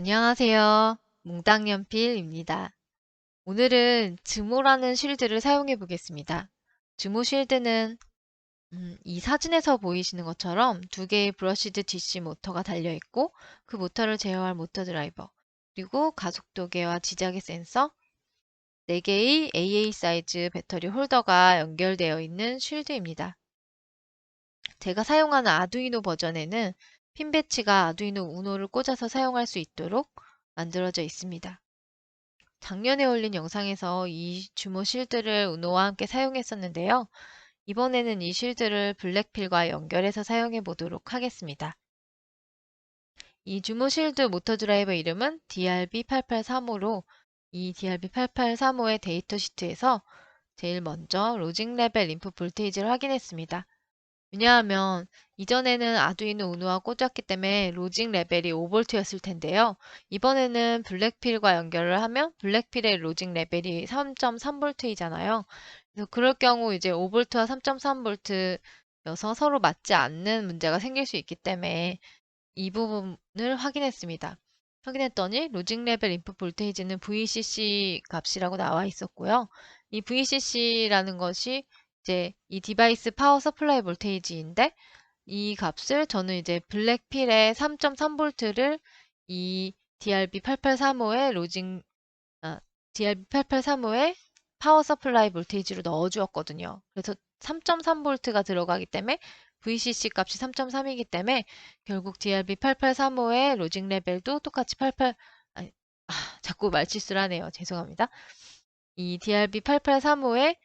안녕하세요. 몽땅연필입니다. 오늘은 즈모라는 쉴드를 사용해 보겠습니다. 즈모 쉴드는 이 사진에서 보이시는 것처럼 두 개의 브러시드 DC 모터가 달려 있고 그 모터를 제어할 모터 드라이버, 그리고 가속도계와 지자개 센서, 4개의 AA 사이즈 배터리 홀더가 연결되어 있는 쉴드입니다. 제가 사용하는 아두이노 버전에는 핀 배치가 아두이노 우노를 꽂아서 사용할 수 있도록 만들어져 있습니다. 작년에 올린 영상에서 이 주모 실드를 우노와 함께 사용했었는데요. 이번에는 이 실드를 블랙필과 연결해서 사용해 보도록 하겠습니다. 이 주모 실드 모터 드라이버 이름은 DRB8835로 이 DRB8835의 데이터 시트에서 제일 먼저 로직 레벨 인풋 볼테이지를 확인했습니다. 왜냐하면 이전에는 아두이노 우노와 꽂았기 때문에 로직 레벨이 5V였을 텐데요. 이번에는 블랙필과 연결을 하면 블랙필의 로직 레벨이 3.3V이잖아요. 그래서 그럴 경우 이제 5V와 3.3V여서 서로 맞지 않는 문제가 생길 수 있기 때문에 이 부분을 확인했습니다. 확인했더니 로직 레벨 인풋 볼테이지는 VCC 값이라고 나와 있었고요. 이 VCC라는 것이 이제 이 디바이스 파워 서플라이 볼테이지인데 이 값을 저는 이제 블랙필의 3.3V를 이 DRB8835의 DRB8835의 파워 서플라이 볼테이지로 넣어 주었거든요. 그래서 3.3V가 들어가기 때문에 VCC 값이 3.3이기 때문에 결국 DRB8835의 로직 레벨도 똑같이 88, 아니, 자꾸 말실수를 하네요. 죄송합니다. 이 DRB8835의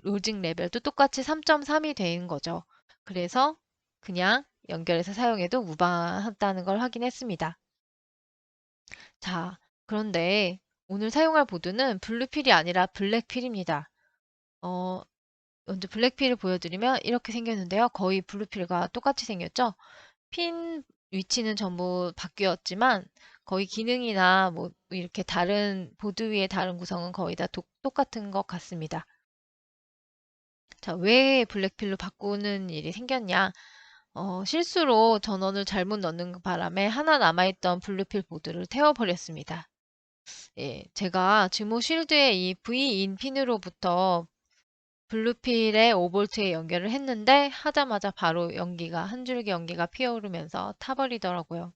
로직 레벨도 똑같이 3.3이 되는 거죠. 그래서 그냥 연결해서 사용해도 무방하다는 걸 확인했습니다. 자, 그런데 오늘 사용할 보드는 블루필이 아니라 블랙필입니다. 어, 먼저 블랙필을 보여드리면 이렇게 생겼는데요. 거의 블루필과 똑같이 생겼죠? 핀 위치는 전부 바뀌었지만 거의 기능이나 뭐 이렇게 다른 보드 위의 다른 구성은 거의 다 똑같은 것 같습니다. 자, 왜 블랙필로 바꾸는 일이 생겼냐? 실수로 전원을 잘못 넣는 바람에 하나 남아있던 블루필 보드를 태워버렸습니다. 예, 제가 즈모 쉴드의 이 V인 핀으로부터 블루필의 5V에 연결을 했는데 하자마자 바로 한 줄기 연기가 피어오르면서 타버리더라고요.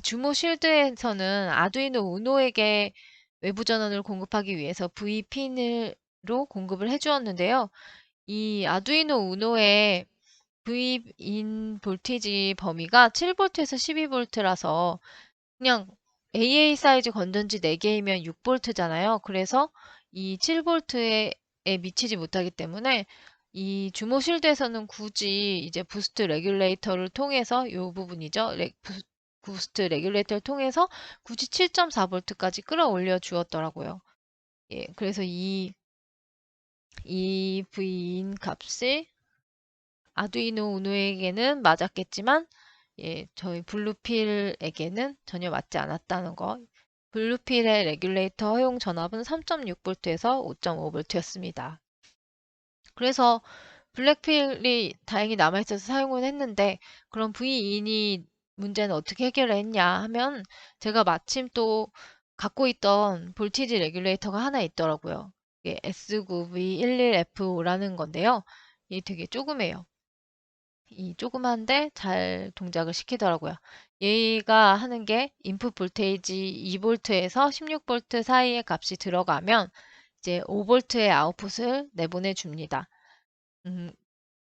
즈모 쉴드에서는 아두이노 우노에게 외부 전원을 공급하기 위해서 V핀으로 공급을 해주었는데요. 이 아두이노 우노의 V인 볼티지 범위가 7V에서 12V라서 그냥 AA 사이즈 건전지 4개이면 6V잖아요. 그래서 이 7V에 미치지 못하기 때문에 이 주모 실드에서는 굳이 이제 부스트 레귤레이터를 통해서 이 부분이죠. 부스트 레귤레이터를 통해서 굳이 7.4V까지 끌어올려 주었더라고요. 예, 그래서 이 V인 값이 아두이노 우노에게는 맞았겠지만 저희 블루필에게는 전혀 맞지 않았다는 거. 블루필의 레귤레이터 허용 전압은 3.6V에서 5.5V였습니다. 그래서 블랙필이 다행히 남아있어서 사용은 했는데 그럼 V2이 문제는 어떻게 해결했냐 하면 제가 마침 또 갖고 있던 볼티지 레귤레이터가 하나 있더라고요. 이게 S9V11F5라는 건데요. 이게 되게 조그매요. 이 조그만데 잘 동작을 시키더라고요. 얘가 하는 게 인풋 볼테이지 2V에서 16V 사이의 값이 들어가면 이제 5V의 아웃풋을 내보내 줍니다.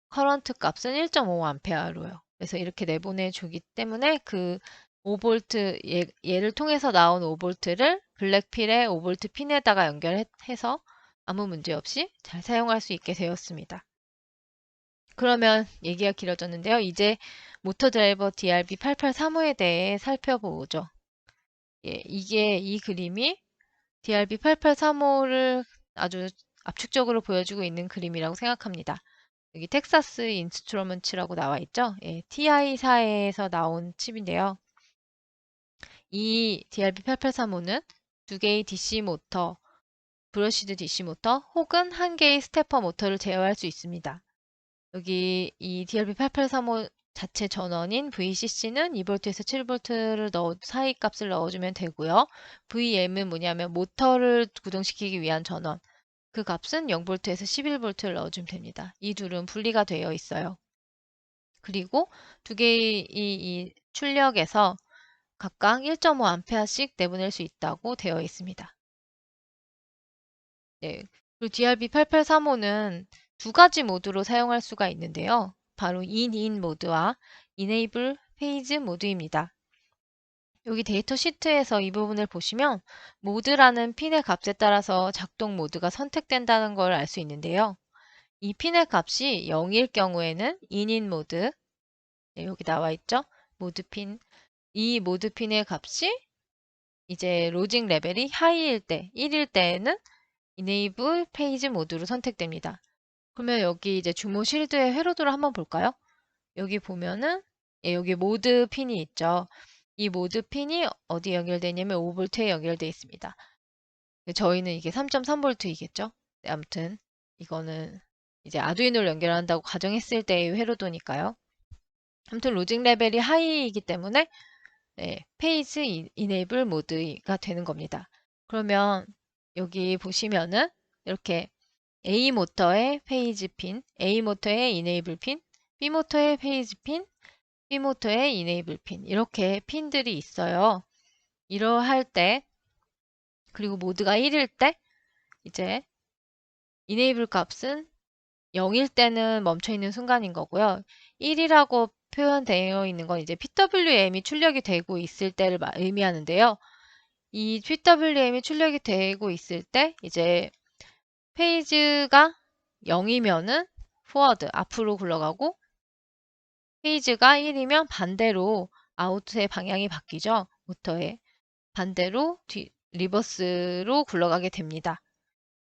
커런트 값은 1.5A로요. 그래서 이렇게 내보내 주기 때문에 그 5V 얘를 통해서 나온 5V를 블랙필의 5V 핀에다가 연결해서 아무 문제 없이 잘 사용할 수 있게 되었습니다. 그러면 얘기가 길어졌는데요. 이제 모터 드라이버 DRB8835에 대해 살펴보죠. 예, 이 그림이 DRB8835를 아주 압축적으로 보여주고 있는 그림이라고 생각합니다. 여기 텍사스 인스트루먼츠라고 나와 있죠. 예, TI4에서 나온 칩인데요. 이 DRB8835는 두 개의 DC 모터, 브러시드 DC 모터 혹은 한 개의 스테퍼 모터를 제어할 수 있습니다. 여기 이 DRB8835 자체 전원인 VCC는 2V에서 7V를 사이 값을 넣어주면 되고요. VM은 뭐냐면 모터를 구동시키기 위한 전원. 그 값은 0V에서 11V를 넣어주면 됩니다. 이 둘은 분리가 되어 있어요. 그리고 두 개의 이 출력에서 각각 1.5A씩 내보낼 수 있다고 되어 있습니다. 네. 그리고 DRB8835는 두 가지 모드로 사용할 수가 있는데요. 바로 in 모드와 enable phase 모드입니다. 여기 데이터 시트에서 이 부분을 보시면 모드라는 핀의 값에 따라서 작동 모드가 선택된다는 걸 알 수 있는데요. 이 핀의 값이 0일 경우에는 in 모드, 네, 여기 나와 있죠? 모드 핀. 이 모드 핀의 값이 이제 로직 레벨이 하이일 때, 1일 때에는 enable 페이지 모드로 선택됩니다. 그러면 여기 이제 주모 실드의 회로도를 한번 볼까요? 여기 보면은 예, 여기 모드 핀이 있죠. 이 모드 핀이 어디 연결되어 있냐면 5V에 연결되어 있습니다. 저희는 이게 3.3V이겠죠? 네, 아무튼 이거는 이제 아두이노를 연결한다고 가정했을 때의 회로도니까요. 아무튼 로직 레벨이 하이이기 때문에 네, 페이지 이네이블 모드가 되는 겁니다. 그러면 여기 보시면은 이렇게 A 모터의 페이지 핀, A 모터의 이네이블 핀, B 모터의 페이지 핀, B 모터의 이네이블 핀 이렇게 핀들이 있어요. 이러할 때 그리고 모드가 1일 때 이제 이네이블 값은 0일 때는 멈춰 있는 순간인 거고요. 1이라고 표현되어 있는 건 이제 PWM이 출력이 되고 있을 때를 의미하는데요. 이 PWM이 출력이 되고 있을 때 이제 페이지가 0이면은 포워드 앞으로 굴러가고 페이지가 1이면 반대로 아웃의 방향이 바뀌죠. 모터의 반대로 리버스로 굴러가게 됩니다.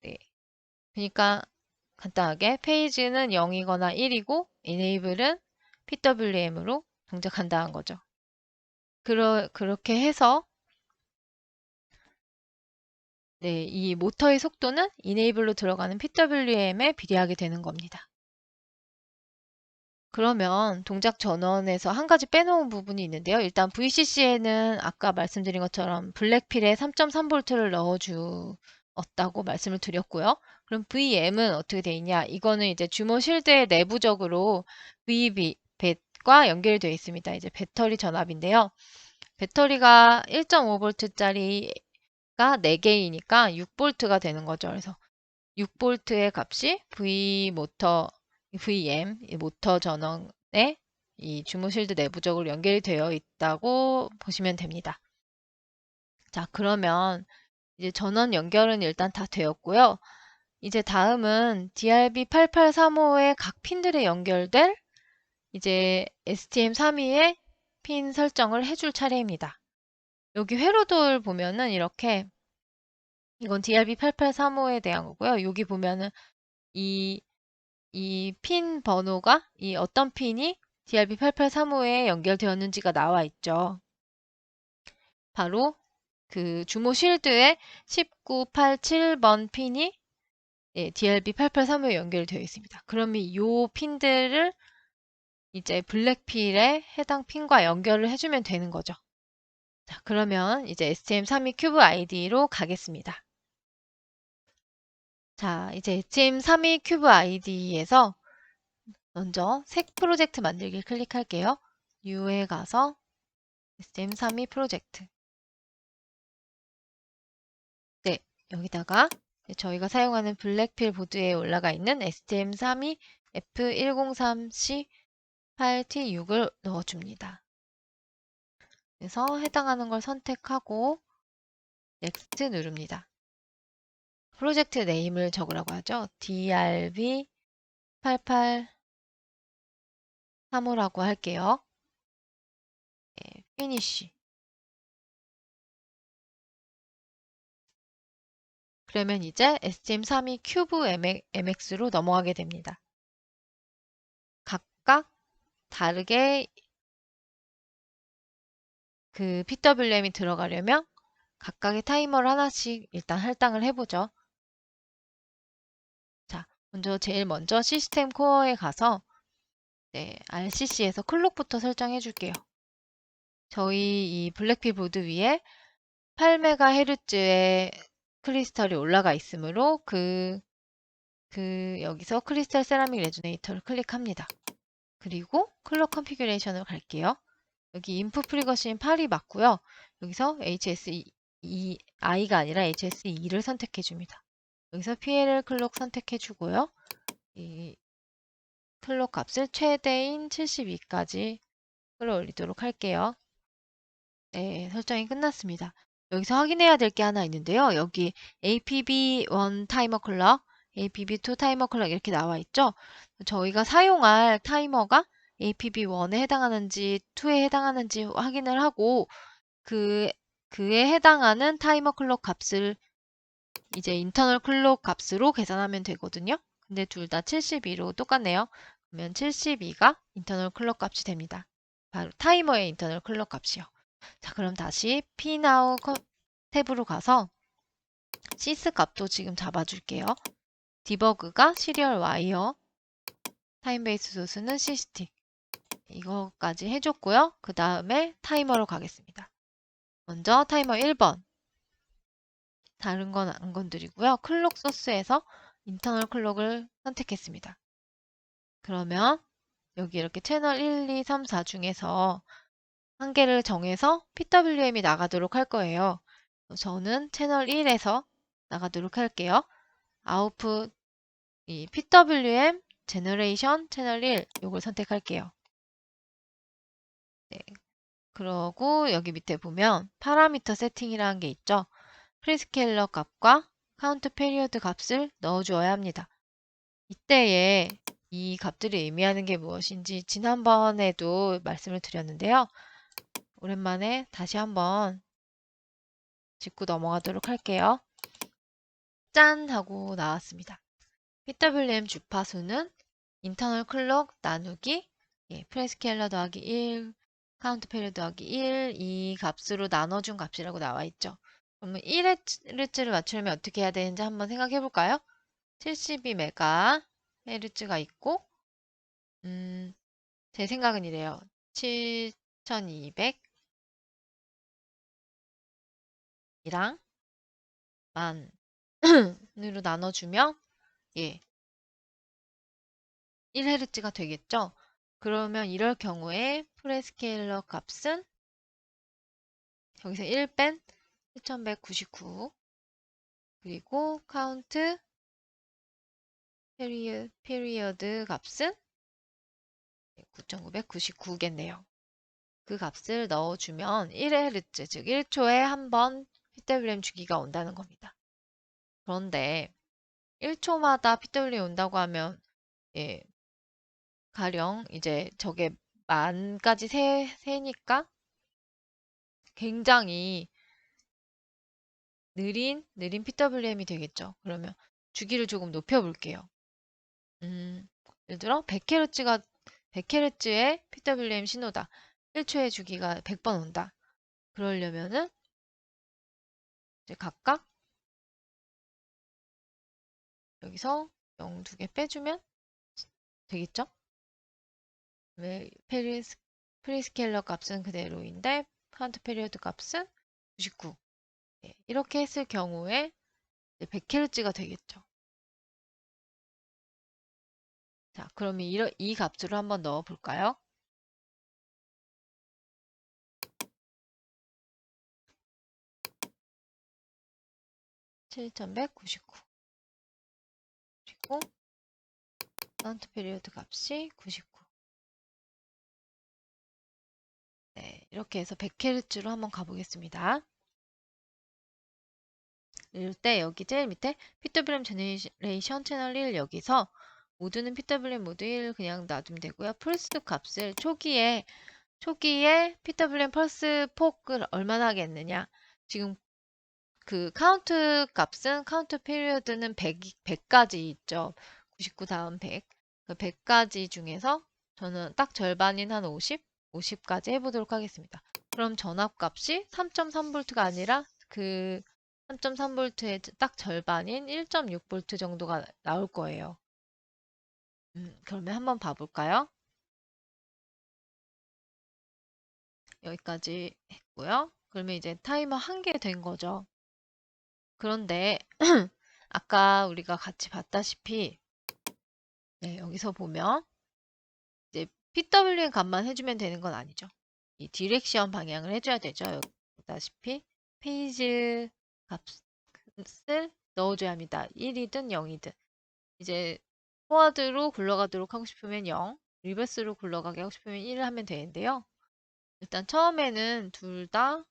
네. 그러니까 간단하게 페이지는 0이거나 1이고 enable은 PWM으로 동작한다는 거죠. 그렇게 해서 네, 이 모터의 속도는 enable로 들어가는 PWM에 비례하게 되는 겁니다. 그러면 동작 전원에서 한 가지 빼놓은 부분이 있는데요. 일단 VCC에는 아까 말씀드린 것처럼 블랙필에 3.3V를 넣어주었다고 말씀을 드렸고요. 그럼 VM은 어떻게 돼 있냐? 이거는 이제 주모 실드의 내부적으로 VB, 과 연결되어 있습니다. 이제 배터리 전압인데요. 배터리가 1.5V짜리가 4개이니까 6V가 되는 거죠. 그래서 6V의 값이 VM, 이 모터 전원에 이 주모 실드 내부적으로 연결이 되어 있다고 보시면 됩니다. 자, 그러면 이제 전원 연결은 일단 다 되었고요. 이제 다음은 DRB8835의 각 핀들에 연결될 이제 STM32의 핀 설정을 해줄 차례입니다. 여기 회로도를 보면은 이렇게 이건 DRB8835에 대한 거고요. 여기 보면은 이 핀 번호가 이 어떤 핀이 DRB8835에 연결되었는지가 나와 있죠. 바로 그 주모 실드의 1987번 핀이 DRB8835에 연결되어 있습니다. 그러면 이 핀들을 이제 블랙필에 해당 핀과 연결을 해주면 되는 거죠. 자, 그러면 이제 STM32 큐브 아이디로 가겠습니다. 자, 이제 STM32 큐브 아이디에서 먼저 새 프로젝트 만들기 클릭할게요. New에 가서 STM32 프로젝트. 네, 여기다가 저희가 사용하는 블랙필 보드에 올라가 있는 STM32 F103C8T6을 넣어줍니다. 그래서 해당하는 걸 선택하고 넥스트 누릅니다. 프로젝트 네임을 적으라고 하죠. DRB8835라고 할게요. 네, 피니쉬. 그러면 이제 STM32 큐브 MX로 넘어가게 됩니다. 각각 다르게 그 PWM이 들어가려면 각각의 타이머를 하나씩 일단 할당을 해보죠. 자, 제일 먼저 시스템 코어에 가서 네, RCC에서 클록부터 설정해 줄게요. 저희 이 블랙필 보드 위에 8MHz의 크리스털이 올라가 있으므로 여기서 크리스탈 세라믹 레조네이터를 클릭합니다. 그리고 클럭 컨피규레이션을 갈게요. 여기 인풋 프리거신 8이 맞고요. 여기서 HSI가 아니라 HSE를 선택해 줍니다. 여기서 PLL 클럭 선택해 주고요. 이 클럭 값을 최대인 72까지 끌어올리도록 할게요. 네, 설정이 끝났습니다. 여기서 확인해야 될 게 하나 있는데요. 여기 APB1 타이머 클럭, APB2 타이머 클럭 이렇게 나와 있죠. 저희가 사용할 타이머가 APB1에 해당하는지 2에 해당하는지 확인을 하고 그에 해당하는 타이머 클럭 값을 이제 인터널 클럭 값으로 계산하면 되거든요. 근데 둘 다 72로 똑같네요. 그러면 72가 인터널 클럭 값이 됩니다. 바로 타이머의 인터널 클럭 값이요. 자, 그럼 다시 pnow 탭으로 가서 sys 값도 지금 잡아줄게요. 디버그가 시리얼 와이어, 타임베이스 소스는 시스틱. 이거까지 해줬고요. 그 다음에 타이머로 가겠습니다. 먼저 타이머 1번. 다른 건 안 건드리고요. 클록 소스에서 인터널 클록을 선택했습니다. 그러면 여기 이렇게 채널 1, 2, 3, 4 중에서 한 개를 정해서 PWM이 나가도록 할 거예요. 저는 채널 1에서 나가도록 할게요. 아웃풋 이 PWM 제너레이션 채널 1 이걸 선택할게요. 네. 그러고 여기 밑에 보면 파라미터 세팅이라는 게 있죠. 프리스케일러 값과 카운트 페리어드 값을 넣어주어야 합니다. 이때에 이 값들이 의미하는 게 무엇인지 지난번에도 말씀을 드렸는데요. 오랜만에 다시 한번 짚고 넘어가도록 할게요. 짠! 하고 나왔습니다. PWM 주파수는 인터널 클럭 나누기 프레스케일러 더하기 1, 카운트 페리어드 더하기 1 이 값으로 나눠준 값이라고 나와 있죠. 그러면 1Hz를 맞추려면 어떻게 해야 되는지 한번 생각해 볼까요? 72MHz가 있고 제 생각은 이래요. 7200이랑 만으로 나눠주면 1Hz가 되겠죠? 그러면 이럴 경우에 프레스케일러 값은 여기서 1 뺀 7199 그리고 카운트 피리어드 값은 9999겠네요. 그 값을 넣어주면 1Hz, 즉 1초에 한 번 PWM 주기가 온다는 겁니다. 그런데 1초마다 PWM 온다고 하면 가령 이제 저게 만까지 세니까 굉장히 느린 PWM이 되겠죠. 그러면 주기를 조금 높여볼게요. 예를 들어 100Hz의 PWM 신호다. 1초의 주기가 100번 온다. 그러려면은 이제 각각 여기서 0 두 개 빼주면 되겠죠? 왜 프리스케일러 값은 그대로인데 카운트 페리어드 값은 99. 이렇게 했을 경우에 100Hz가 되겠죠. 자, 그럼 이 값으로 한번 넣어 볼까요? (7199) 그리고 카운트 페리어드 값이 99. 네, 이렇게 해서 100Hz로 한번 가보겠습니다. 이럴 때 여기 제일 밑에 PWM 제너레이션 채널 1 여기서 모드는 PWM 모드 1 그냥 놔두면 되고요. 펄스 값을 초기에 PWM 펄스 폭을 얼마나 하겠느냐. 지금 그 카운트 값은 카운트 피리어드는 100까지 있죠. 99 다음 100. 그 100까지 중에서 저는 딱 절반인 한 50까지 해보도록 하겠습니다. 그럼 전압값이 3.3V가 아니라 그 3.3V의 딱 절반인 1.6V 정도가 나올 거예요. 그러면 한번 봐볼까요? 여기까지 했고요. 그러면 이제 타이머 한 개 된 거죠. 그런데 아까 우리가 같이 봤다시피 네, 여기서 보면 이제 PWM 값만 해주면 되는 건 아니죠. 이 디렉션 방향을 해줘야 되죠. 여기 보다시피 페이지 값을 넣어줘야 합니다. 1이든 0이든. 이제 포워드로 굴러가도록 하고 싶으면 0, 리버스로 굴러가게 하고 싶으면 1을 하면 되는데요. 일단 처음에는 둘 다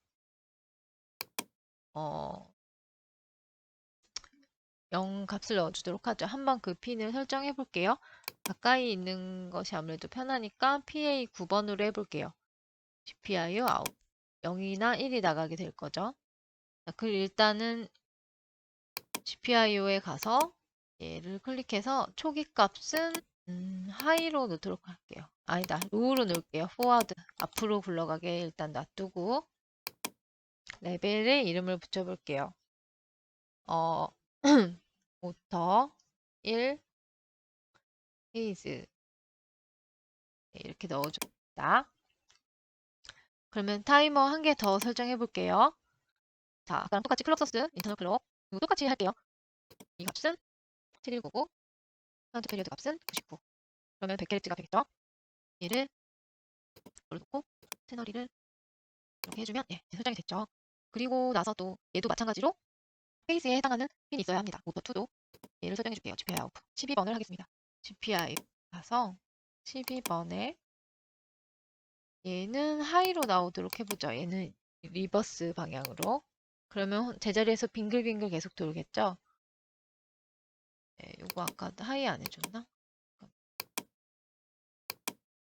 0 값을 넣어주도록 하죠. 한번 그 핀을 설정해 볼게요. 가까이 있는 것이 아무래도 편하니까 PA 9번으로 해볼게요. GPIO 아웃 0이나 1이 나가게 될 거죠. 자, 그 일단은 GPIO에 가서 얘를 클릭해서 초기 값은 하이로 놓도록 할게요. 아니다, 로우로 놓을게요. 포워드 앞으로 굴러가게 일단 놔두고 레벨에 이름을 붙여볼게요. 모터 1 페이즈 이렇게 넣어줍니다. 그러면 타이머 한 개 더 설정해 볼게요. 자, 아까랑 똑같이 클럭 소스, 인터널 클럭 이거 똑같이 할게요. 이 값은 7199, 카운트 페리어드 값은 99. 그러면 100Hz가 되겠죠? 얘를 넣고 채널2를 이렇게 해주면 예, 설정이 됐죠. 그리고 나서 또 얘도 마찬가지로 페이스에 해당하는 핀이 있어야 합니다. 모터2도 얘를 설정해 줄게요. GPI 아웃 12번을 하겠습니다. GPI 가서 12번에 얘는 하이로 나오도록 해보죠. 얘는 리버스 방향으로. 그러면 제자리에서 빙글빙글 계속 돌겠죠? 네, 요거 아까 하이 안 해줬나?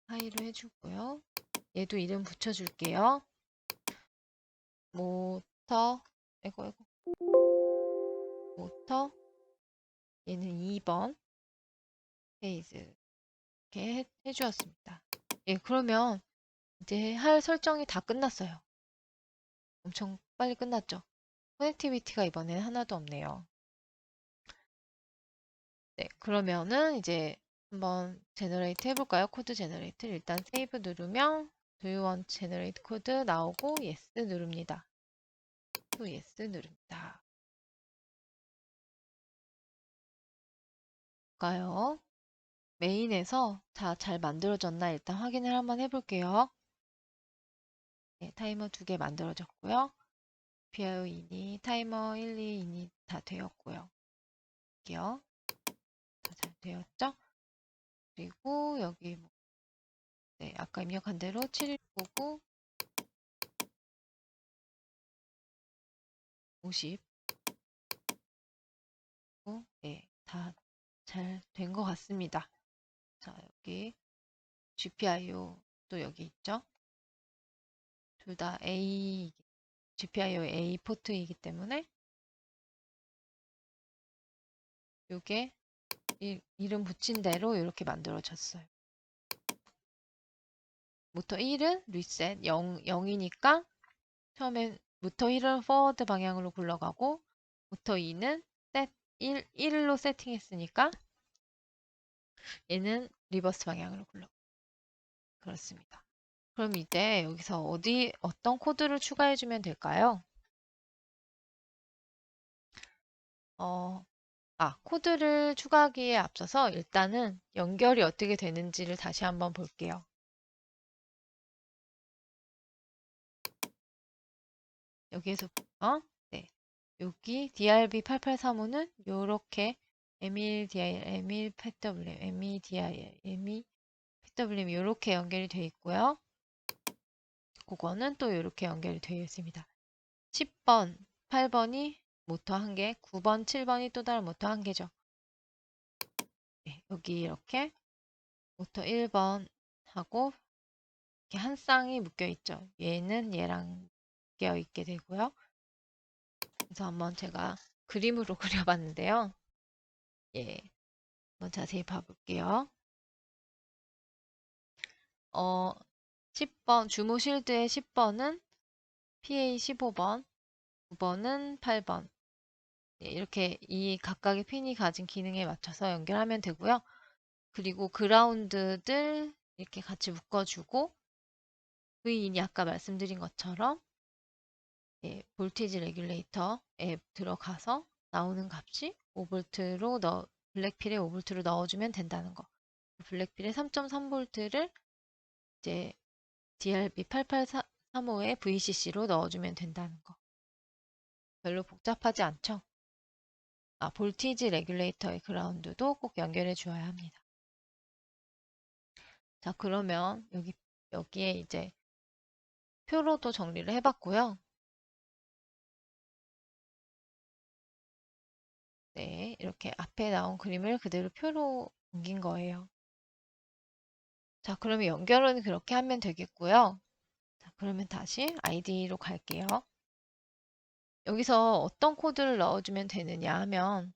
하이로 해주고요. 얘도 이름 붙여줄게요. 모터, 이거, 모터, 얘는 2번 페이즈 이렇게 해주었습니다. 예, 그러면 이제 할 설정이 다 끝났어요. 엄청 빨리 끝났죠? 커넥티비티가 이번에는 하나도 없네요. 네, 그러면은 이제 한번 제너레이트 해볼까요? 코드 제너레이트. 일단 세이브 누르면 Do you want generate 코드 나오고 Yes 누릅니다. 또 Yes 누릅니다. 볼까요? 메인에서 잘 만들어졌나 일단 확인을 한번 해볼게요. 네, 타이머 2개 만들어졌고요. PIO 인이 타이머 1, 2 인이 다 되었고요. 여기요. 다 잘 되었죠? 그리고 여기 네, 아까 입력한 대로 719 50 네, 다 잘 된 것 같습니다. 자, 여기 GPIO 또 여기 있죠? 둘 다 A, GPIO A 포트이기 때문에 이게 이름 붙인 대로 이렇게 만들어졌어요. 모터 1은 리셋 0이니까 처음엔 모터 1은 포워드 방향으로 굴러가고 모터 2는 셋 1로 세팅했으니까 얘는 리버스 방향으로 굴러가. 그렇습니다. 그럼 이제 여기서 어떤 코드를 추가해주면 될까요? 코드를 추가하기에 앞서서 일단은 연결이 어떻게 되는지를 다시 한번 볼게요. 여기에서 네. 여기 DRB8835는 요렇게 MEDIL, MEPWM, MEDIL, MEPWM 이렇게 연결이 되어 있고요. 그거는 또 이렇게 연결이 되어 있습니다. 10번, 8번이 모터 1개, 9번, 7번이 또 다른 모터 1개죠. 네, 여기 이렇게 모터 1번 하고 이렇게 한 쌍이 묶여 있죠. 얘는 얘랑 묶여 있게 되고요. 그래서 한번 제가 그림으로 그려봤는데요. 예, 한번 자세히 봐볼게요. 10번 주모 실드의 10번은 PA 15번, 9번은 8번. 예, 이렇게 이 각각의 핀이 가진 기능에 맞춰서 연결하면 되고요. 그리고 그라운드들 이렇게 같이 묶어주고 V인이 아까 말씀드린 것처럼 예, 볼티지 레귤레이터에 들어가서 나오는 값이 5V로 블랙필에 5V로 넣어주면 된다는 거. 블랙필에 3.3V를 이제 DRB 8835에 VCC로 넣어주면 된다는 거. 별로 복잡하지 않죠? 아, 볼티지 레귤레이터의 그라운드도 꼭 연결해 주어야 합니다. 자, 그러면 여기에 이제 표로도 정리를 해봤고요. 네, 이렇게 앞에 나온 그림을 그대로 표로 옮긴 거예요. 자, 그러면 연결은 그렇게 하면 되겠고요. 자, 그러면 다시 아이디로 갈게요. 여기서 어떤 코드를 넣어주면 되느냐 하면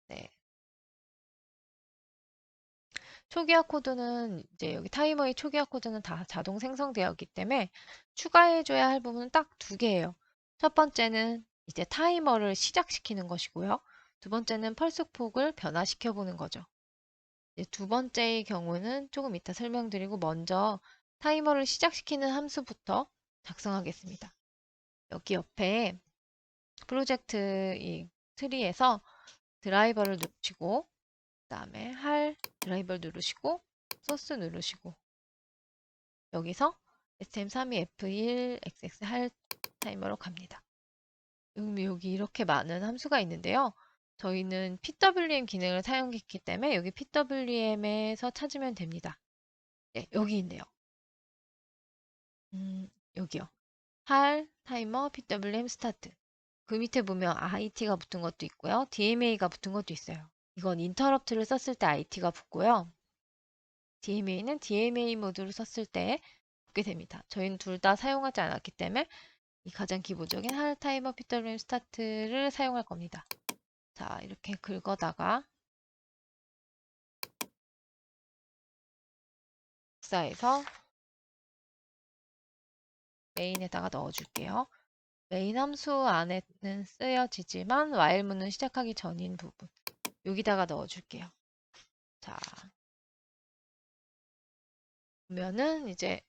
네, 초기화 코드는 이제 여기 타이머의 초기화 코드는 다 자동 생성되어 있기 때문에 추가해줘야 할 부분은 딱 두 개예요. 첫 번째는 이제 타이머를 시작시키는 것이고요. 두 번째는 펄스 폭을 변화시켜 보는 거죠. 이제 두 번째의 경우는 조금 이따 설명드리고 먼저 타이머를 시작시키는 함수부터 작성하겠습니다. 여기 옆에 프로젝트 이 트리에서 드라이버를 누르시고 그 다음에 할 드라이버를 누르시고 소스 누르시고 여기서 SM32F1XX 할 타이머로 갑니다. 여기 이렇게 많은 함수가 있는데요. 저희는 PWM 기능을 사용했기 때문에 여기 PWM에서 찾으면 됩니다. 네, 여기 있네요. 여기요. 할 타이머 PWM 스타트. 그 밑에 보면 IT가 붙은 것도 있고요. DMA가 붙은 것도 있어요. 이건 인터럽트를 썼을 때 IT가 붙고요. DMA는 DMA 모드로 썼을 때 붙게 됩니다. 저희는 둘 다 사용하지 않았기 때문에 이 가장 기본적인 할 타이머 PWM 스타트를 사용할 겁니다. 자, 이렇게 긁어다가 복사해서 메인에다가 넣어줄게요. 메인 함수 안에는 쓰여지지만 while문은 시작하기 전인 부분 여기다가 넣어줄게요. 자, 보면은 이제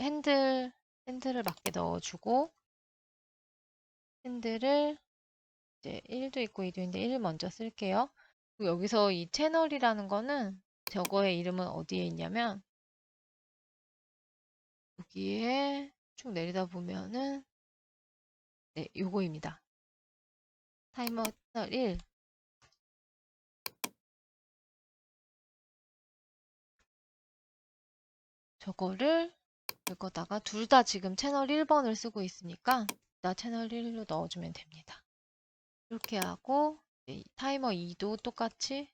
핸들을 맞게 넣어주고 핸들을 이제 1도 있고 2도 있는데 1을 먼저 쓸게요. 그리고 여기서 이 채널이라는 거는 저거의 이름은 어디에 있냐면 여기에 쭉 내리다 보면은 네, 요거입니다. 타이머 채널 1 저거를 이거다가 둘 다 지금 채널 1번을 쓰고 있으니까 나 채널 1로 넣어주면 됩니다. 이렇게 하고 타이머 2도 똑같이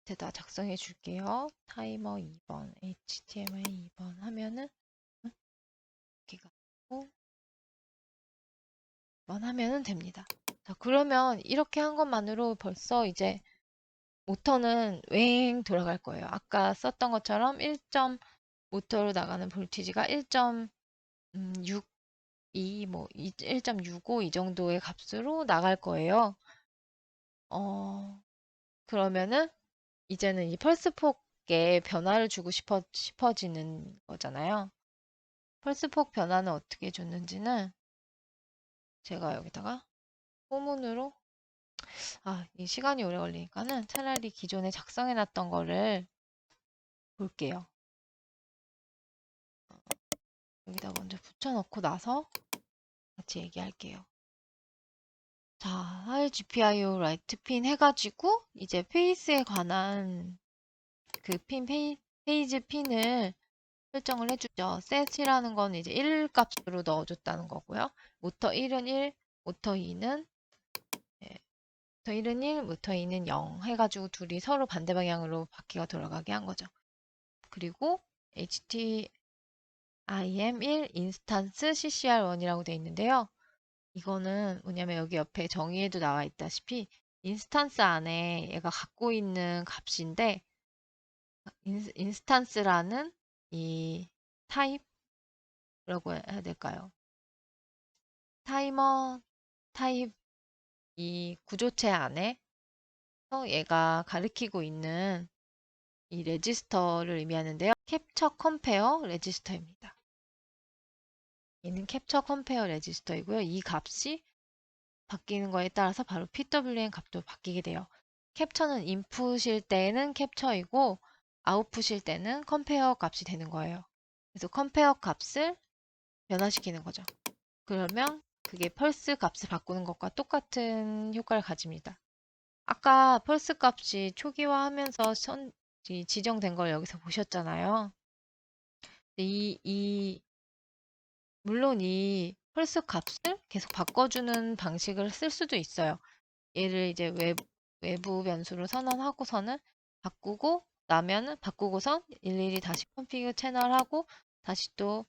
밑에다 작성해 줄게요. 타이머 2번, HTML 2번 하면은 이렇게 가고 2번 하면은 됩니다. 자, 그러면 이렇게 한 것만으로 벌써 이제 모터는 웽 돌아갈 거예요. 아까 썼던 것처럼 1점 모터로 나가는 볼티지가 1.62, 뭐 1.65 이 정도의 값으로 나갈 거예요. 그러면은 이제는 이 펄스폭에 변화를 주고 싶어지는 거잖아요. 펄스폭 변화는 어떻게 줬는지는 제가 여기다가 포문으로 이 시간이 오래 걸리니까는 차라리 기존에 작성해 놨던 거를 볼게요. 여기다 먼저 붙여넣고 나서 같이 얘기할게요. 자, RGPIO 라이트 핀 해가지고 이제 페이스에 관한 그 페이지 핀을 설정을 해주죠. set이라는 건 이제 1 값으로 넣어줬다는 거고요. 모터 1은 1, 모터 2는 예, 모터 1은 1, 모터 2는 0 해가지고 둘이 서로 반대 방향으로 바퀴가 돌아가게 한 거죠. 그리고 HTIM1 인스탄스 CCR1이라고 되어 있는데요. 이거는 뭐냐면 여기 옆에 정의에도 나와 있다시피 인스탄스 안에 얘가 갖고 있는 값인데 인스탄스라는 이 타입이라고 해야 될까요? 타이머 타입 이 구조체 안에 얘가 가리키고 있는 이 레지스터를 의미하는데요. 캡처 컴페어 레지스터입니다. 얘는 캡처 컴페어 레지스터이고요. 이 값이 바뀌는 거에 따라서 바로 PWM 값도 바뀌게 돼요. 캡처는 인풋일 때는 캡처이고 아웃풋일 때는 컴페어 값이 되는 거예요. 그래서 컴페어 값을 변화시키는 거죠. 그러면 그게 펄스 값을 바꾸는 것과 똑같은 효과를 가집니다. 아까 펄스 값이 초기화하면서 지정된 걸 여기서 보셨잖아요. 물론 이 펄스 값을 계속 바꿔주는 방식을 쓸 수도 있어요. 얘를 이제 외부 변수로 선언하고서는 바꾸고 나면은 바꾸고선 일일이 다시 config 채널하고 다시 또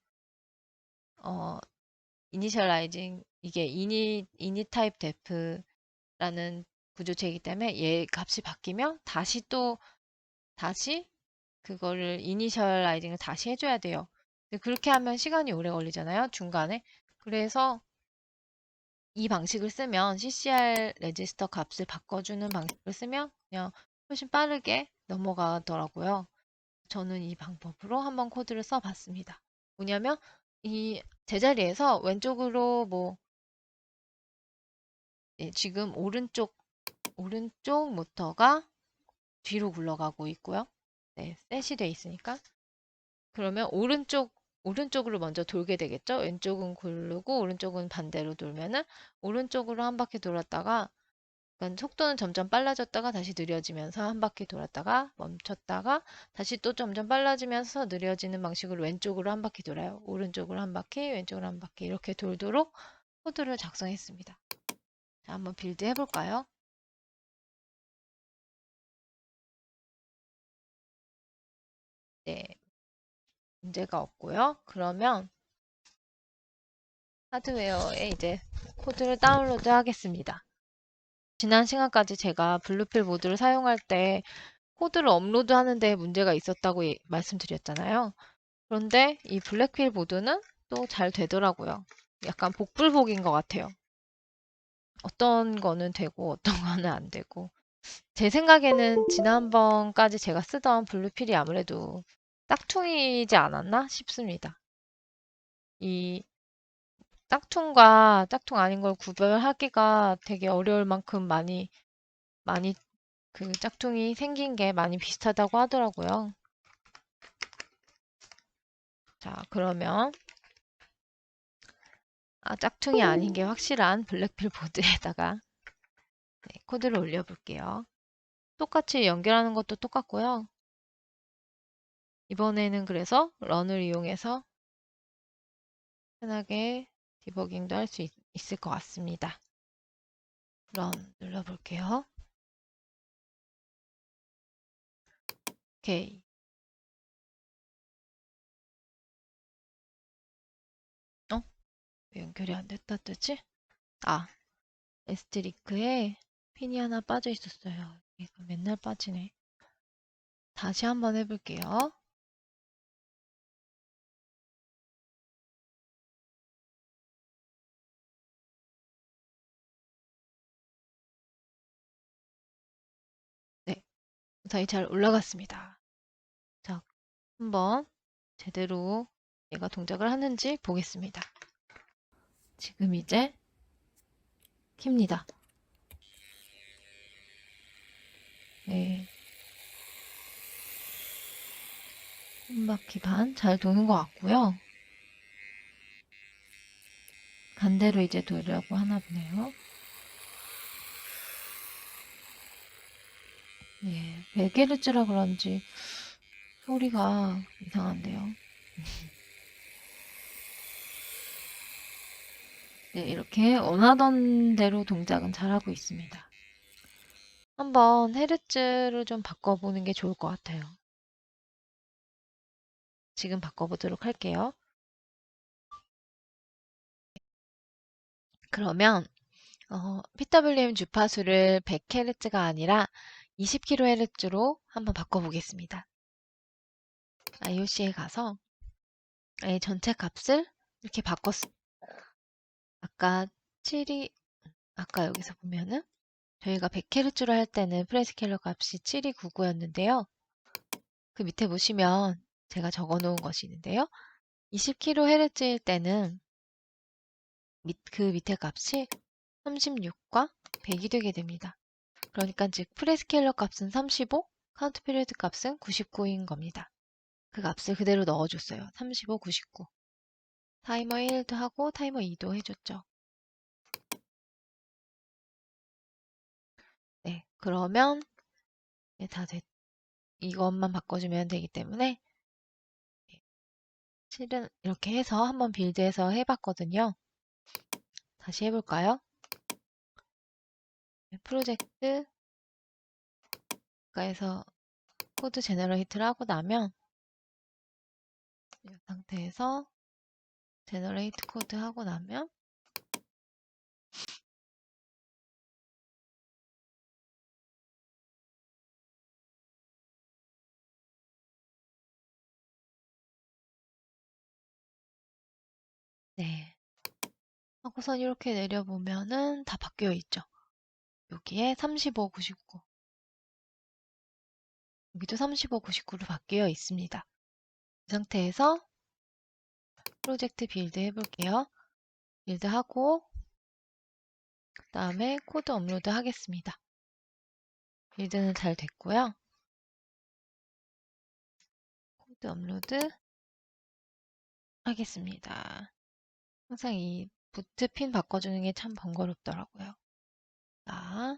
이니셜라이징 이게 init type def라는 구조체이기 때문에 얘 값이 바뀌면 다시 그거를 이니셜라이징을 다시 해줘야 돼요. 근데 그렇게 하면 시간이 오래 걸리잖아요, 중간에. 그래서 이 방식을 쓰면 CCR 레지스터 값을 바꿔주는 방식을 쓰면 그냥 훨씬 빠르게 넘어가더라고요. 저는 이 방법으로 한번 코드를 써봤습니다. 뭐냐면 이 제자리에서 왼쪽으로 지금 오른쪽 모터가 뒤로 굴러가고 있고요. 네, 셋이 돼 있으니까. 그러면 오른쪽으로 먼저 돌게 되겠죠? 왼쪽은 고르고 오른쪽은 반대로 돌면은 오른쪽으로 한 바퀴 돌았다가 그러니까 속도는 점점 빨라졌다가 다시 느려지면서 한 바퀴 돌았다가 멈췄다가 다시 또 점점 빨라지면서 느려지는 방식으로 왼쪽으로 한 바퀴 돌아요. 오른쪽으로 한 바퀴, 왼쪽으로 한 바퀴 이렇게 돌도록 코드를 작성했습니다. 자, 한번 빌드 해볼까요? 네, 문제가 없고요. 그러면 하드웨어에 이제 코드를 다운로드 하겠습니다. 지난 시간까지 제가 블루필 보드를 사용할 때 코드를 업로드 하는데 문제가 있었다고 말씀드렸잖아요. 그런데 이 블랙필 보드는 또 잘 되더라고요. 약간 복불복인 것 같아요. 어떤 거는 되고 어떤 거는 안 되고. 제 생각에는 지난번까지 제가 쓰던 블루필이 아무래도 짝퉁이지 않았나 싶습니다. 이 짝퉁과 짝퉁 아닌 걸 구별하기가 되게 어려울 만큼 많이 그 짝퉁이 생긴 게 많이 비슷하다고 하더라고요. 자, 그러면 짝퉁이 아닌 게 확실한 블랙필 보드에다가 코드를 올려볼게요. 똑같이 연결하는 것도 똑같고요. 이번에는 그래서 런을 이용해서 편하게 디버깅도 할 수 있을 것 같습니다. 런 눌러볼게요. 오케이. 왜 연결이 안 됐다 뜨지? 에스트리크에 핀이 하나 빠져 있었어요. 이거 맨날 빠지네. 다시 한번 해볼게요. 네, 무사히 잘 올라갔습니다. 자, 한번 제대로 얘가 동작을 하는지 보겠습니다. 지금 이제 킵니다. 네, 한 바퀴 반 잘 도는 것 같고요. 반대로 이제 돌려고 하나 보네요. 네, 베게르츠라 그런지 소리가 이상한데요. 네, 이렇게 원하던 대로 동작은 잘하고 있습니다. 한번 헤르츠를 좀 바꿔보는 게 좋을 것 같아요. 지금 바꿔보도록 할게요. 그러면 PWM 주파수를 100Hz가 아니라 20kHz로 한번 바꿔보겠습니다. IOC에 가서 전체 값을 이렇게 바꿨습니다. 아까 7이 아까 여기서 보면은 저희가 100Hz로 할 때는 프레스케일러 값이 7299였는데요. 그 밑에 보시면 제가 적어 놓은 것이 있는데요. 20kHz일 때는 그 밑에 값이 36과 100이 되게 됩니다. 그러니까 즉 프레스케일러 값은 35, 카운트 피리어드 값은 99인 겁니다. 그 값을 그대로 넣어줬어요. 35, 99. 타이머 1도 하고 타이머 2도 해줬죠. 네, 그러면 다 이것만 바꿔주면 되기 때문에 실은 이렇게 해서 한번 빌드해서 해봤거든요. 다시 해볼까요? 프로젝트 가에서 코드 제너레이트를 하고 나면 이 상태에서 제너레이트 코드 하고 나면 네, 하고선 이렇게 내려보면은 다 바뀌어 있죠. 여기에 35, 99 여기도 35, 99로 바뀌어 있습니다. 이 상태에서 프로젝트 빌드 해볼게요. 빌드하고 그 다음에 코드 업로드 하겠습니다. 빌드는 잘 됐고요. 코드 업로드 하겠습니다. 항상 이 부트 핀 바꿔주는 게 참 번거롭더라고요. 자,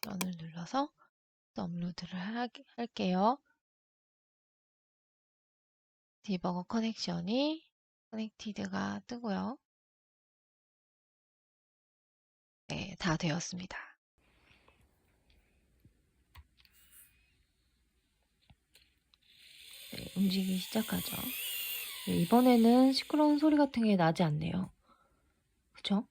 런을 눌러서 업로드를 할게요. 디버거 커넥션이 커넥티드가 뜨고요. 네, 다 되었습니다. 네, 움직이기 시작하죠. 네, 이번에는 시끄러운 소리 같은 게 나지 않네요. 그쵸?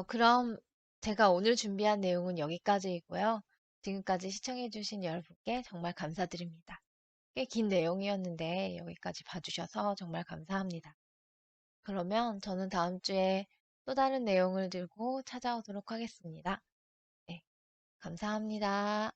그럼 제가 오늘 준비한 내용은 여기까지이고요. 지금까지 시청해주신 여러분께 정말 감사드립니다. 꽤 긴 내용이었는데 여기까지 봐주셔서 정말 감사합니다. 그러면 저는 다음 주에 또 다른 내용을 들고 찾아오도록 하겠습니다. 네, 감사합니다.